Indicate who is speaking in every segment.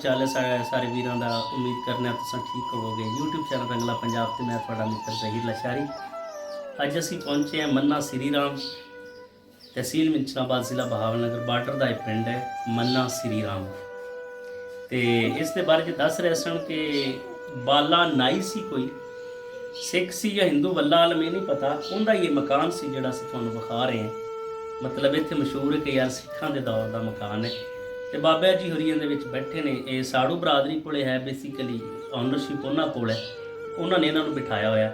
Speaker 1: चाल है सारे वीरों का? उम्मीद करने तुम ठीक होवोगे। यूट्यूब चैनल रंगला पंजाब से मैं थोड़ा मित्र जहीर लशारी। अज असी पहुंचे हैं मन्ना श्री राम, तहसील मिंचनाबाद, जिला बहावलनगर, बार्डर का एक पिंड है मन्ना श्री राम। तो इस बारे च दस रहे सन कि बाला नाई सी, कोई सिख सी या हिंदू, वल्ला आलम ये नहीं पता। उनका ये मकान से जोड़ा असीं तुहानूं विखा रहे हैं। मतलब इत्थे मशहूर है कि यार सिखां दे दौर का मकान है। तो बाबा जी होरी इहदे विच बैठे ने। ये साड़ू बरादरी कोले है, बेसिकली ऑनरशिप उन्हां कोल है। उन्होंने इन्हां नूं बिठाया होया।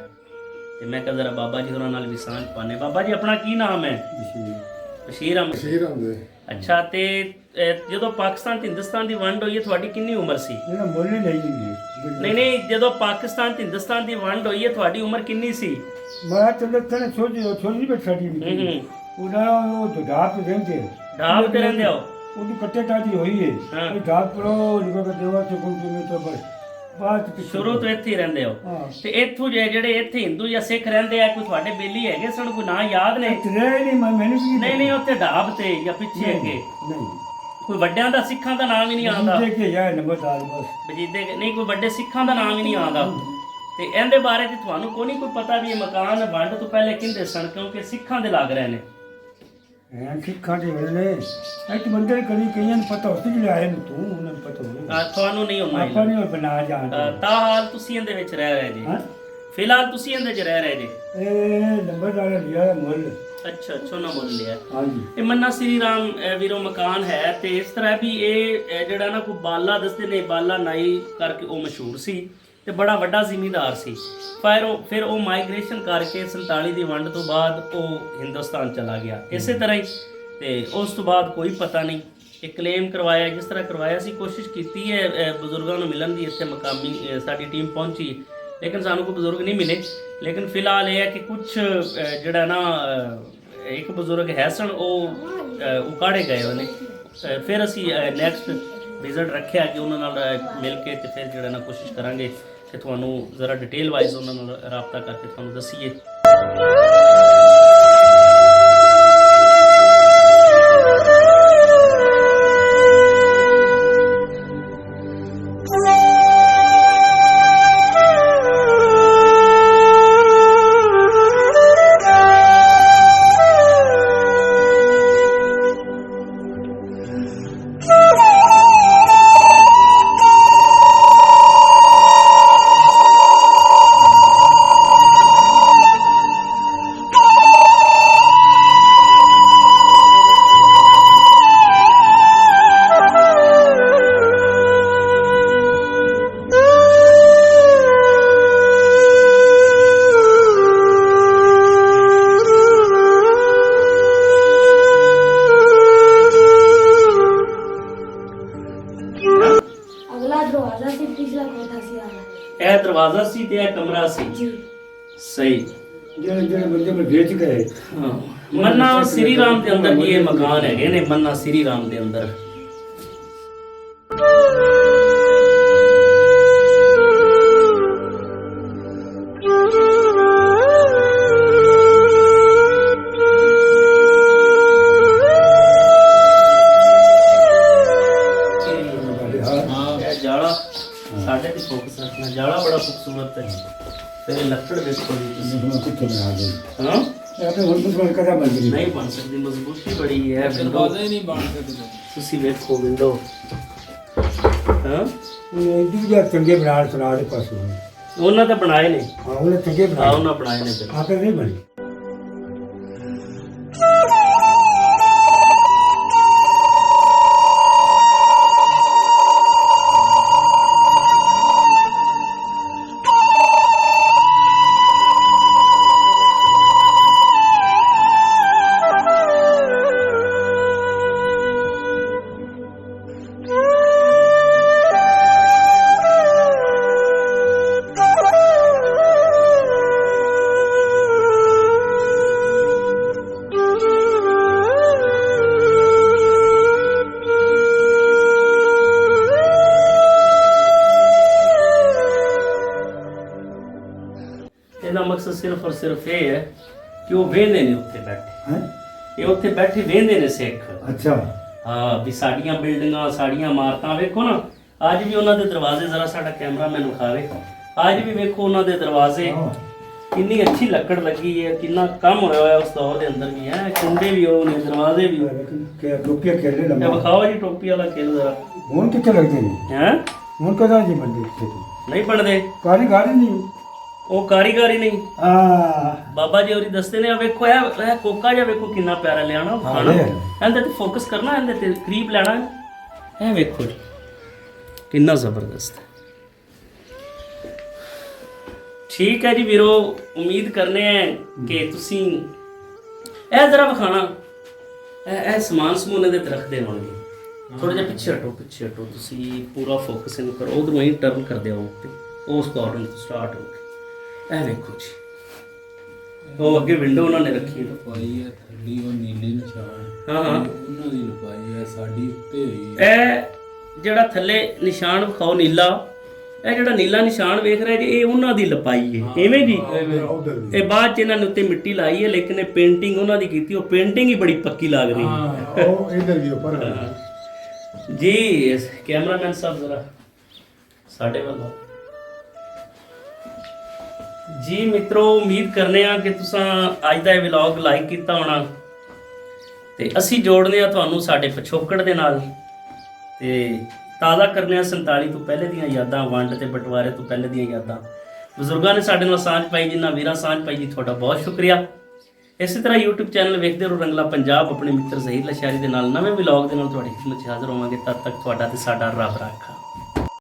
Speaker 1: तो मैं कहा जरा बाबा जी होरां नाल भी सांझ पाने। बाबा जी अपना की नाम है? बशीर अहमद। अच्छा, तो जो पाकिस्तान हिंदुस्तान की वंड हुई है थोड़ी कितनी उम्र सी? नहीं नहीं, जो पाकिस्तान हिंदुस्तान की वंड हुई है थोड़ी उम्र कितनी सी?
Speaker 2: मैं चलो तने छोटी बैठी ढाब ते रहंदे हो ਉਹਦੀ ਕੱਟੇ ਟਾਜੀ ਹੋਈ ਹੈ। ਇਹ ਢਾਬ ਪਰੋ ਨਿਕਲ ਕੇ ਦੇਵਾ ਚ ਗੁੰਮ ਜਿਵੇਂ ਤੋਂ ਬਾਅਦ
Speaker 1: ਸ਼ੁਰੂ ਤੋਂ ਇੱਥੇ ਹੀ ਰਹਿੰਦੇ ਹੋ। ਤੇ ਇੱਥੋਂ ਜਿਹੜੇ ਇੱਥੇ ਹਿੰਦੂ ਜਾਂ ਸਿੱਖ ਰਹਿੰਦੇ ਆ, ਕੋਈ ਤੁਹਾਡੇ ਬੇਲੀ ਹੈਗੇ ਸਨ? ਕੋਈ ਨਾਂ ਯਾਦ ਨੇ? ਨਹੀਂ ਨਹੀਂ, ਉੱਥੇ ਢਾਬ ਤੇ ਜਾਂ ਪਿੱਛੇ ਅੱਗੇ
Speaker 2: ਨਹੀਂ
Speaker 1: ਕੋਈ ਵੱਡਿਆਂ ਦਾ ਸਿੱਖਾਂ ਦਾ ਨਾਮ ਹੀ ਨਹੀਂ ਆਉਂਦਾ?
Speaker 2: ਬਜੀਦੇ
Speaker 1: ਨਹੀਂ, ਕੋਈ ਵੱਡੇ ਸਿੱਖਾਂ ਦਾ ਨਾਮ ਹੀ ਨਹੀਂ ਆਉਂਦਾ। ਤੇ ਇਹਦੇ ਬਾਰੇ ਤੇ ਤੁਹਾਨੂੰ ਕੋਈ ਨਹੀਂ ਕੋਈ ਪਤਾ ਵੀ ਇਹ ਮਕਾਨ ਵੰਡ ਤੋਂ ਪਹਿਲੇ ਕਿੰਦੇ ਸਨ? ਕਿਉਂਕਿ ਸਿੱਖਾਂ ਦੇ ਲੱਗ ਰਹੇ ਨੇ।
Speaker 2: ਸਿੱਖਾਂ ਦੇ ਵੇਲੇ ਇੱਕ ਬੰਦੇ ਕਦੀ ਕਈਆਂ ਨੂੰ ਪਤਾ ਹੋਸੀ ਜਿਹੜੇ ਆਏ ਨੂੰ, ਤੂੰ ਉਹਨਾਂ ਨੂੰ ਪਤਾ ਹੋਵੇ।
Speaker 1: ਤੁਹਾਨੂੰ ਨਹੀਂ ਹੁੰਦਾ?
Speaker 2: ਆਪਾਂ ਨਹੀਂ ਬਣਾ ਜਾਣਦੇ।
Speaker 1: ਤਾਂ ਹਾਲ ਤੁਸੀਂ ਇਹਦੇ ਵਿੱਚ ਰਹਿ ਰਹੇ ਜੀ? ਫਿਲਹਾਲ ਤੁਸੀਂ ਇਹਦੇ 'ਚ ਰਹਿ ਰਹੇ ਜੀ?
Speaker 2: ਇਹ ਨੰਬਰਦਾਰ ਲਿਆ ਮੁੱਲ।
Speaker 1: अच्छा, छोना मुल लिया।
Speaker 2: हाँ जी।
Speaker 1: ये मन्ना श्री राम वीरो मकान है। तो इस तरह भी ये जड़ा ना कोई बाला दसते ने, बाला नाई करके वो मशहूर सी ते बड़ा वड्डा जिमीदार सी। फिर वो माइग्रेशन करके 47 की वंड तो बाद वो हिंदुस्तान चला गया। इस तरह ही तो उस तो बाद कोई पता नहीं। एक क्लेम करवाया जिस तरह करवाया सी, कोशिश की है बजुर्गों को मिलन की। इतने मकामी साडी टीम पहुंची लेकिन सानू कोई बजुर्ग नहीं मिले। लेकिन फिलहाल ये है कि कुछ जड़ा ना एक बजुर्ग है सन वो उकाड़े गए उन्हें। फिर असी नैक्सट विजिट रखा कि उन्होंने मिल के तो फिर जड़ा ना कोशिश करांगे कि तुहानू ज़रा डिटेल वाइज उन्होंने राबता करके तुहानू दसीए। यह दरवाजा सी ते यह कमरा सी। सही।
Speaker 2: ਜਿਹੜੇ ਬੰਦੇ ਮੈਂ ਵੇਚ ਗਏ।
Speaker 1: हाँ, मन्ना श्री राम के अंदर ये मकान है ने, मन्ना श्री राम के अंदर। जाला साढ़े की फोकस रखना, जाला बड़ा खूबसूरत है। फिर लकड़ देखो जी,
Speaker 2: ਕਿੱਥੋਂ ਮੈਂ ਆ ਗਈ।
Speaker 1: हाँ
Speaker 2: ਇਹ ਤਾਂ ਹੁਣ ਕੁਝ ਕਦਾ ਬਣ ਗਈ।
Speaker 1: नहीं बन सकती, मजबूती बड़ी है।
Speaker 3: दरवाजा ही नहीं बन सकता।
Speaker 1: तुसी देखो विंडो। हाँ,
Speaker 2: ਇਹ ਦੂਜਾ ਚੰਗੇ ਬਣਾ ਸੁਣਾ ਦੇ ਪਾਸੋਂ।
Speaker 1: ਉਹਨਾਂ ਤਾਂ ਬਣਾਏ ਨੇ।
Speaker 2: ਹਾਂ ਉਹਨੇ ਚੰਗੇ
Speaker 1: ਹਾਂ
Speaker 2: ਬਣਾ।
Speaker 1: ਉਹਨਾਂ ਬਣਾਏ ਨੇ ਫਿਰ।
Speaker 2: ਆਪੇ ਨਹੀਂ ਬਣੀ। ਇਹਦਾ ਮਕਸਦ ਸਿਰਫ ਔਰ ਸਿਰਫ ਇਹ ਹੈ ਕਿ ਉਹ ਵੇਂਦੇ ਨੇ ਉੱਥੇ ਬੈਠੇ। ਹੈ
Speaker 1: ਇਹ ਉੱਥੇ ਬੈਠੇ ਵੇਂਦੇ ਨੇ ਸਿੱਖ।
Speaker 2: ਅੱਛਾ।
Speaker 1: ਹਾਂ, ਵੀ ਸਾਡੀਆਂ ਬਿਲਡਿੰਗਾਂ, ਸਾਡੀਆਂ ਇਮਾਰਤਾਂ ਵੇਖੋ ਨਾ, ਅੱਜ ਵੀ ਉਹਨਾਂ ਦੇ ਦਰਵਾਜ਼ੇ ਜ਼ਰਾ ਸਾਡਾ ਕੈਮਰਾਮੈਨ ਵਿਖਾਵੇ। ਅੱਜ ਵੀ ਵੇਖੋ ਉਹਨਾਂ ਦੇ ਦਰਵਾਜ਼ੇ ਕਿੰਨੀ ਅੱਛੀ ਲੱਕੜ ਲੱਗੀ ਹੈ, ਕਿੰਨਾ ਕੰਮ ਹੋਇਆ ਹੋਇਆ ਉਸ ਦੌਰ ਦੇ ਅੰਦਰ ਵੀ ਹੈ। ਕੁੰਡੇ ਵੀ ਉਹ ਨੇ, ਦਰਵਾਜ਼ੇ ਵੀ
Speaker 2: ਕਿ ਟੋਪੀਆਂ ਖੇਲੇ
Speaker 1: ਇਹ
Speaker 2: ਲੰਮਾ
Speaker 1: ਵਿਖਾਓ ਜੀ ਟੋਪੀ ਵਾਲਾ ਖੇਲ ਜ਼ਰਾ।
Speaker 2: ਹੁਣ ਕਿੱਥੇ ਲੱਗਦੇ ਨੇ?
Speaker 1: ਹੈ
Speaker 2: ਹੁਣ ਕਦਾਂ ਜੀ ਬੰਦੇ ਇੱਥੇ
Speaker 1: ਨਹੀਂ ਬਣਦੇ,
Speaker 2: ਕਾਰੀਗਰ ਹੀ ਨਹੀਂ।
Speaker 1: ਉਹ ਕਾਰੀਗਰ ਹੀ ਨਹੀਂ।
Speaker 2: ਆ
Speaker 1: ਬਾਬਾ ਜੀ ਹੋਰੀ ਦੱਸਦੇ ਨੇ, ਆ ਵੇਖੋ ਇਹ ਕੋਕਾ ਜਿਹਾ ਵੇਖੋ ਕਿੰਨਾ ਪਿਆਰਾ ਲਿਆਣਾ ਖਾਣਾ। ਇਹਦੇ ਤੇ ਫੋਕਸ ਕਰਨਾ, ਇਹਦੇ ਤੇ ਕਰੀਬ ਲੈਣਾ। ਇਹ ਵੇਖੋ ਜੀ ਕਿੰਨਾ ਜ਼ਬਰਦਸਤ ਹੈ। ਠੀਕ ਹੈ ਜੀ ਵੀਰੋ, ਉਮੀਦ ਕਰਨੇ ਆ ਕਿ ਤੁਸੀਂ ਇਹ ਜ਼ਰਾ ਵਿਖਾਣਾ, ਇਹ ਸਮਾਨ ਸਮੂਨ ਇਹਦੇ ਤੇ ਰੱਖਦੇ ਹੋਣਗੇ। ਥੋੜਾ ਜਿਹਾ ਪਿੱਛੇ ਹਟੋ ਤੁਸੀਂ, ਪੂਰਾ ਫੋਕਸ ਇਹਨੂੰ ਕਰੋ, ਉਧਰੋਂ ਹੀ ਟਰਨ ਕਰ ਦਿਓ ਤੇ ਉਸ ਕਾਰਨਰ ਤੋਂ ਸਟਾਰਟ ਹੋ ਕੇ। ਇਹ ਵੇਖੋ ਜੀ, ਉਹ ਅੱਗੇ ਵਿੰਡੋ ਉਹਨਾਂ ਨੇ ਰੱਖੀ ਹੈ,
Speaker 3: ਲਪਾਈ ਹੈ ਥੱਲੀ ਉਹ ਨੀਲੇ ਨਿਸ਼ਾਨ।
Speaker 1: ਹਾਂ
Speaker 3: ਉਹਨਾਂ ਦੀ ਲਪਾਈ ਹੈ, ਸਾਡੀ ਉੱਤੇ ਹੋਈ ਹੈ।
Speaker 1: ਇਹ ਜਿਹੜਾ ਥੱਲੇ ਨਿਸ਼ਾਨ ਵਿਖਾਓ ਨੀਲਾ, ਇਹ ਜਿਹੜਾ ਨੀਲਾ ਨਿਸ਼ਾਨ ਵੇਖ ਰਹੇ ਜੀ, ਇਹ ਉਹਨਾਂ ਦੀ ਲਪਾਈ ਹੈ। ਐਵੇਂ ਜੀ ਇਹ ਬਾਅਦ ਚ ਇਹਨਾਂ ਨੇ ਉੱਤੇ ਮਿੱਟੀ ਲਾਈ ਹੈ, ਲੇਕਿਨ ਇਹ ਪੇਂਟਿੰਗ ਉਹਨਾਂ ਦੀ ਕੀਤੀ, ਉਹ ਪੇਂਟਿੰਗ ਹੀ ਬੜੀ ਪੱਕੀ ਲੱਗ ਰਹੀ ਹੈ।
Speaker 2: ਉਹ ਇਧਰ ਵੀ ਉੱਪਰ
Speaker 1: ਜੀ ਕੈਮਰਾਮੈਨ ਸਾਹਿਬ ਜ਼ਰਾ ਸਾਡੇ ਵੱਲੋਂ ਜੀ। ਮਿੱਤਰੋ, ਉਮੀਦ ਕਰਨੇ ਆ ਕਿ ਤੁਸੀਂ ਅੱਜ ਦਾ ਇਹ ਵਲੌਗ ਲਾਈਕ ਕੀਤਾ ਹੋਣਾ, ਤੇ ਅਸੀਂ ਜੋੜਨੇ ਆ ਤੁਹਾਨੂੰ ਸਾਡੇ ਪਿਛੋਕੜ ਦੇ ਨਾਲ, ਤੇ ਤਾਜ਼ਾ ਕਰਨੇ ਆ 47 ਤੋਂ ਪਹਿਲੇ ਦੀਆਂ ਯਾਦਾਂ, ਵੰਡ ਤੇ ਬਟਵਾਰੇ ਤੋਂ ਪਹਿਲੇ ਦੀਆਂ ਯਾਦਾਂ। ਬਜ਼ੁਰਗਾਂ ਨੇ ਸਾਡੇ ਨਾਲ ਸਾਂਝ ਪਾਈ, ਜਿਨ੍ਹਾਂ ਵੀਰਾਂ ਸਾਂਝ ਪਾਈ ਜੀ, ਤੁਹਾਡਾ ਬਹੁਤ ਸ਼ੁਕਰੀਆ। ਇਸੇ ਤਰ੍ਹਾਂ YouTube ਚੈਨਲ ਵੇਖਦੇ ਰਹੋ ਰੰਗਲਾ ਪੰਜਾਬ। ਆਪਣੇ ਮਿੱਤਰ ਜ਼ਹੀਰ ਲਸ਼ਾਰੀ ਦੇ ਨਾਲ ਨਵੇਂ ਵਲੌਗ ਦੇ ਨਾਲ ਤੁਹਾਡੀ ਖਿਦਮਤ 'ਚ ਹਾਜ਼ਰ ਹੋਵਾਂਗੇ। ਤਦ ਤੱਕ ਤੁਹਾਡਾ ਤੇ ਸਾਡਾ ਰੱਬ ਰਾਖਾ।